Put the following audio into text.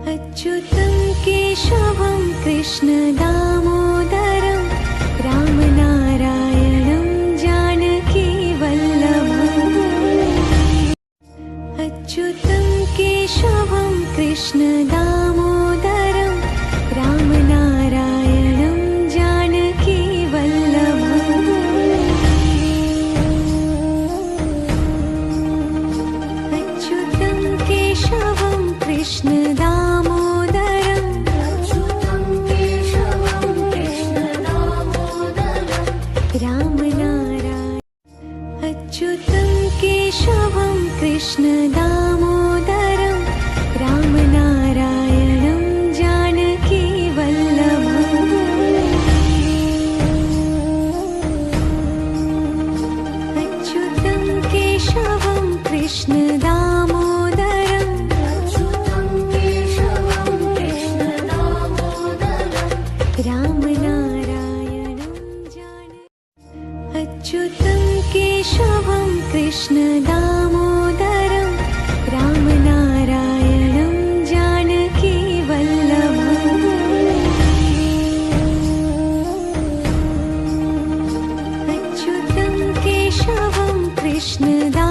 अच्युतं केशवं कृष्णदामोदरं रामनारायणं जानकीवल्लभम्। अच्युतं केशवं कृष्णदामोदरं रामनारायणं जानकीवल्लभम्। अच्युतं केशवं कृष्णदामोदरं रामनारायण। अच्युतं केशवं कृष्णदामोदरं रामनारायणं जानकीवल्लभम्। अच्युतं केशवं कृष्णदामोदरं रामनारायणं जानकी। अच्युतं केशवं कृष्णदामोदरं रामनारायणं जानकीवल्लभम्। अच्युतं केशवं कृष्णदामोदरं